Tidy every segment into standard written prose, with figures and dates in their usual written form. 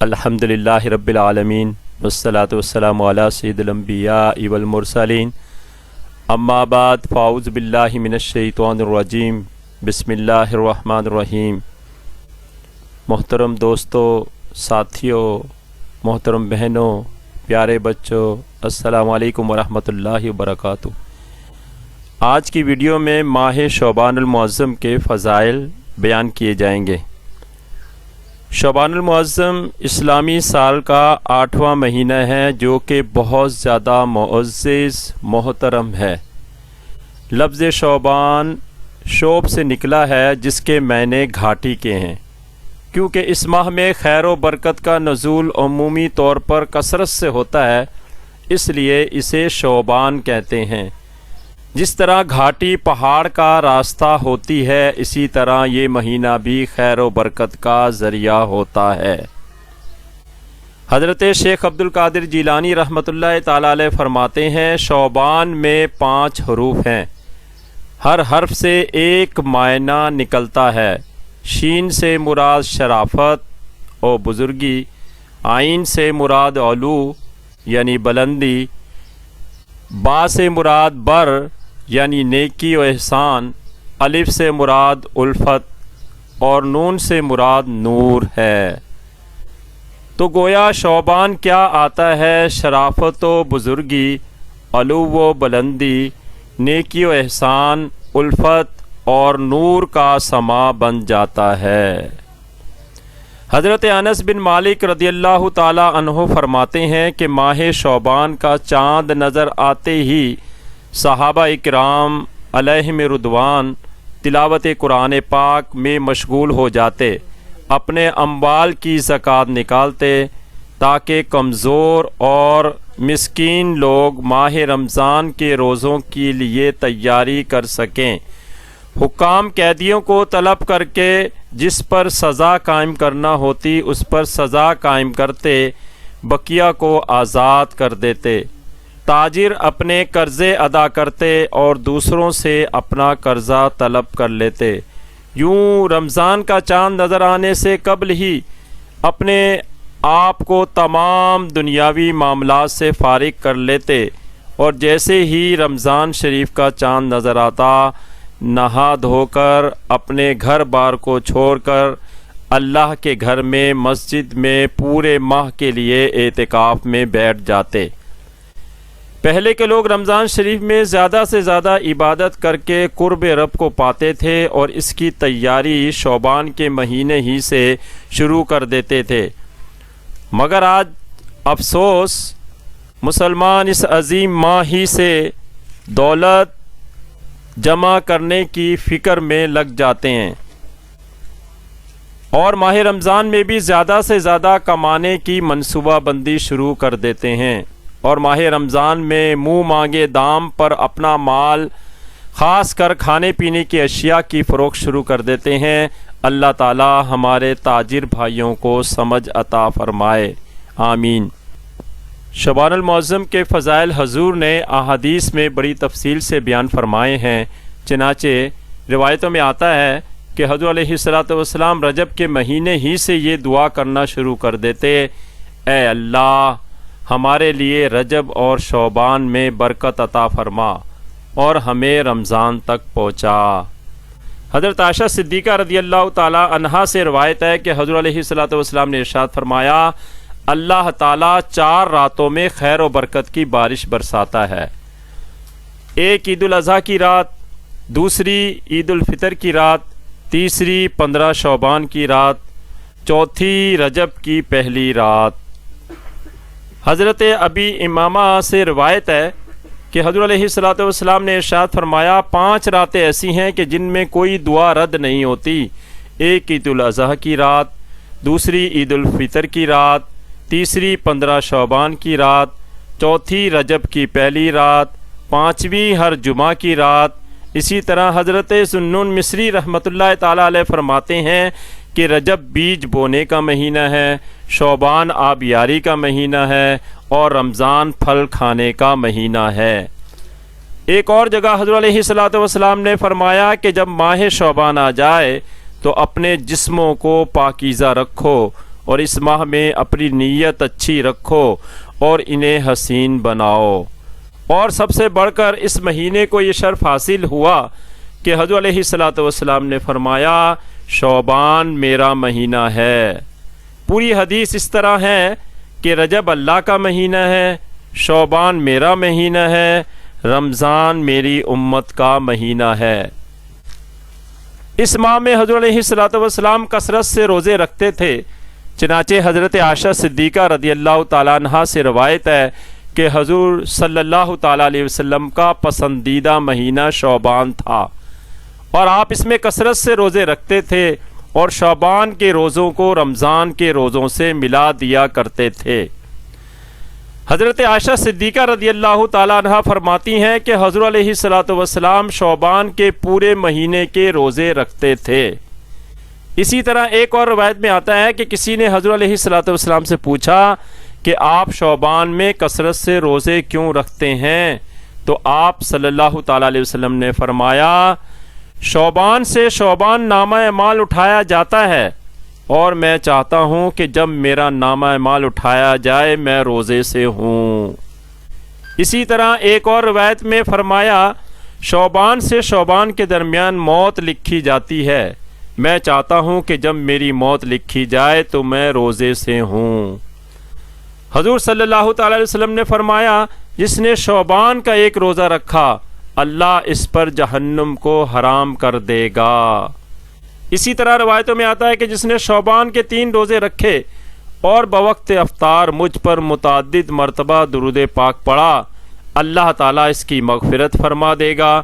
الحمدللہ رب العالمین والصلاة والسلام علی سید الانبیاء والمرسلین اما بعد فاعوذ باللہ من الشیطان الرجیم بسم اللہ الرحمن الرحیم۔ محترم دوستو، ساتھیوں، محترم بہنوں، پیارے بچوں، السلام علیکم ورحمۃ اللہ وبرکاتہ۔ آج کی ویڈیو میں ماہ شعبان المعظم کے فضائل بیان کیے جائیں گے۔ شعبان المعظم اسلامی سال کا 8واں مہینہ ہے جو کہ بہت زیادہ معزز محترم ہے۔ لفظ شعبان شعب سے نکلا ہے جس کے معنی گھاٹی کے ہیں، کیونکہ اس ماہ میں خیر و برکت کا نزول عمومی طور پر کثرت سے ہوتا ہے، اس لیے اسے شعبان کہتے ہیں۔ جس طرح گھاٹی پہاڑ کا راستہ ہوتی ہے، اسی طرح یہ مہینہ بھی خیر و برکت کا ذریعہ ہوتا ہے۔ حضرت شیخ عبد القادر جیلانی رحمۃ اللہ تعالی علیہ فرماتے ہیں، شعبان میں 5 حروف ہیں، ہر حرف سے ایک معنی نکلتا ہے۔ شین سے مراد شرافت و بزرگی، عین سے مراد علو یعنی بلندی، با سے مراد بر یعنی نیکی و احسان، الف سے مراد الفت اور نون سے مراد نور ہے۔ تو گویا شعبان کیا آتا ہے؟ شرافت و بزرگی، علو و بلندی، نیکی و احسان، الفت اور نور کا سما بن جاتا ہے۔ حضرت انس بن مالک رضی اللہ تعالی عنہ فرماتے ہیں کہ ماہ شعبان کا چاند نظر آتے ہی صحابہ اکرام علیہم رضوان تلاوت قرآن پاک میں مشغول ہو جاتے، اپنے اموال کی زکوٰۃ نکالتے تاکہ کمزور اور مسکین لوگ ماہ رمضان کے روزوں کے لیے تیاری کر سکیں۔ حکام قیدیوں کو طلب کر کے جس پر سزا قائم کرنا ہوتی اس پر سزا قائم کرتے، بقیہ کو آزاد کر دیتے۔ تاجر اپنے قرضے ادا کرتے اور دوسروں سے اپنا قرضہ طلب کر لیتے۔ یوں رمضان کا چاند نظر آنے سے قبل ہی اپنے آپ کو تمام دنیاوی معاملات سے فارغ کر لیتے، اور جیسے ہی رمضان شریف کا چاند نظر آتا، نہا دھو کر اپنے گھر بار کو چھوڑ کر اللہ کے گھر میں مسجد میں پورے ماہ کے لیے اعتکاف میں بیٹھ جاتے۔ پہلے کے لوگ رمضان شریف میں زیادہ سے زیادہ عبادت کر کے قرب رب کو پاتے تھے اور اس کی تیاری شعبان کے مہینے ہی سے شروع کر دیتے تھے، مگر آج افسوس مسلمان اس عظیم ماہ ہی سے دولت جمع کرنے کی فکر میں لگ جاتے ہیں اور ماہ رمضان میں بھی زیادہ سے زیادہ کمانے کی منصوبہ بندی شروع کر دیتے ہیں، اور ماہ رمضان میں منہ مانگے دام پر اپنا مال خاص کر کھانے پینے کی اشیاء کی فروخت شروع کر دیتے ہیں۔ اللہ تعالی ہمارے تاجر بھائیوں کو سمجھ عطا فرمائے، آمین۔ شعبان المعظم کے فضائل حضور نے احادیث میں بڑی تفصیل سے بیان فرمائے ہیں، چنانچہ روایتوں میں آتا ہے کہ حضور علیہ الصلوۃ والسلام رجب کے مہینے ہی سے یہ دعا کرنا شروع کر دیتے، اے اللہ ہمارے لیے رجب اور شعبان میں برکت عطا فرما اور ہمیں رمضان تک پہنچا۔ حضرت عائشہ صدیقہ رضی اللہ تعالی عنہا سے روایت ہے کہ حضور علیہ الصلوۃ والسلام نے ارشاد فرمایا، اللہ تعالیٰ 4 راتوں میں خیر و برکت کی بارش برساتا ہے، ایک عید الاضحیٰ کی رات، دوسری عید الفطر کی رات، تیسری 15 شعبان کی رات، چوتھی رجب کی پہلی رات۔ حضرت ابی امامہ سے روایت ہے کہ حضور علیہ الصلوۃ والسلام نے ارشاد فرمایا، 5 راتیں ایسی ہیں کہ جن میں کوئی دعا رد نہیں ہوتی، ایک عید الاضحیٰ کی رات، دوسری عید الفطر کی رات، تیسری 15 شعبان کی رات، چوتھی رجب کی پہلی رات، 5ویں ہر جمعہ کی رات۔ اسی طرح حضرت ذوالنون مصری رحمۃ اللہ تعالی علیہ فرماتے ہیں کہ رجب بیج بونے کا مہینہ ہے، شعبان آبیاری کا مہینہ ہے اور رمضان پھل کھانے کا مہینہ ہے۔ ایک اور جگہ حضرت علیہ الصلوۃ والسلام نے فرمایا کہ جب ماہ شعبان آ جائے تو اپنے جسموں کو پاکیزہ رکھو اور اس ماہ میں اپنی نیت اچھی رکھو اور انہیں حسین بناؤ۔ اور سب سے بڑھ کر اس مہینے کو یہ شرف حاصل ہوا کہ حضور علیہ الصلوۃ والسلام نے فرمایا شعبان میرا مہینہ ہے۔ پوری حدیث اس طرح ہے کہ رجب اللہ کا مہینہ ہے، شعبان میرا مہینہ ہے، رمضان میری امت کا مہینہ ہے۔ اس ماہ میں حضور علیہ الصلوۃ والسلام کثرت سے روزے رکھتے تھے، چنانچہ حضرت عائشہ صدیقہ رضی اللہ تعالیٰ عنہا سے روایت ہے کہ حضور صلی اللہ تعالیٰ علیہ وسلم کا پسندیدہ مہینہ شعبان تھا اور آپ اس میں کثرت سے روزے رکھتے تھے اور شعبان کے روزوں کو رمضان کے روزوں سے ملا دیا کرتے تھے۔ حضرت عائشہ صدیقہ رضی اللہ تعالیٰ عنہا فرماتی ہیں کہ حضور علیہ الصلوۃ والسلام شعبان کے پورے مہینے کے روزے رکھتے تھے۔ اسی طرح ایک اور روایت میں آتا ہے کہ کسی نے حضور علیہ الصلوۃ والسلام سے پوچھا کہ آپ شعبان میں کثرت سے روزے کیوں رکھتے ہیں؟ تو آپ صلی اللہ تعالیٰ علیہ وسلم نے فرمایا شعبان سے شعبان نامہ اعمال اٹھایا جاتا ہے اور میں چاہتا ہوں کہ جب میرا نامہ اعمال اٹھایا جائے میں روزے سے ہوں۔ اسی طرح ایک اور روایت میں فرمایا شعبان سے شعبان کے درمیان موت لکھی جاتی ہے، میں چاہتا ہوں کہ جب میری موت لکھی جائے تو میں روزے سے ہوں۔ حضور صلی اللہ تعالیٰ علیہ وسلم نے فرمایا جس نے شعبان کا ایک روزہ رکھا اللہ اس پر جہنم کو حرام کر دے گا۔ اسی طرح روایتوں میں آتا ہے کہ جس نے شعبان کے 3 روزے رکھے اور بوقت افطار مجھ پر متعدد مرتبہ درود پاک پڑھا اللہ تعالیٰ اس کی مغفرت فرما دے گا،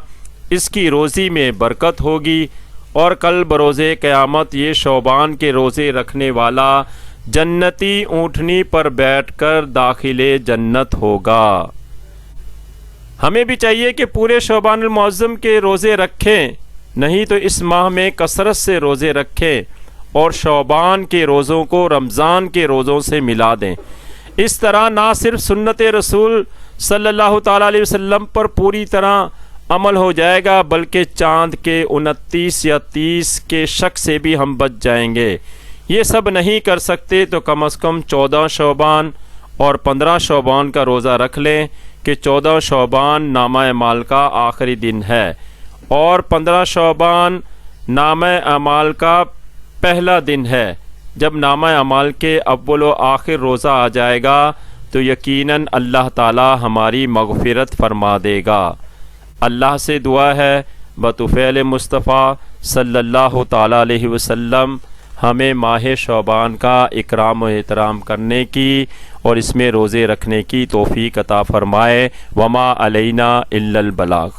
اس کی روزی میں برکت ہوگی اور کل بروز قیامت یہ شعبان کے روزے رکھنے والا جنتی اونٹنی پر بیٹھ کر داخل جنت ہوگا۔ ہمیں بھی چاہیے کہ پورے شعبان المعظم کے روزے رکھیں، نہیں تو اس ماہ میں کثرت سے روزے رکھیں اور شعبان کے روزوں کو رمضان کے روزوں سے ملا دیں۔ اس طرح نہ صرف سنت رسول صلی اللہ تعالیٰ علیہ وسلم پر پوری طرح عمل ہو جائے گا بلکہ چاند کے 29 یا 30 کے شک سے بھی ہم بچ جائیں گے۔ یہ سب نہیں کر سکتے تو کم از کم 14 شعبان اور 15 شعبان کا روزہ رکھ لیں کہ 14 شعبان نامہ اعمال کا آخری دن ہے اور 15 شعبان نامہ اعمال کا پہلا دن ہے۔ جب نامہ اعمال کے اول و آخر روزہ آ جائے گا تو یقیناً اللہ تعالی ہماری مغفرت فرما دے گا۔ اللہ سے دعا ہے بطفیل مصطفیٰ صلی اللہ تعالیٰ علیہ وسلم ہمیں ماہ شعبان کا اکرام و احترام کرنے کی اور اس میں روزے رکھنے کی توفیق عطا فرمائے۔ وما علینا الا البلاغ۔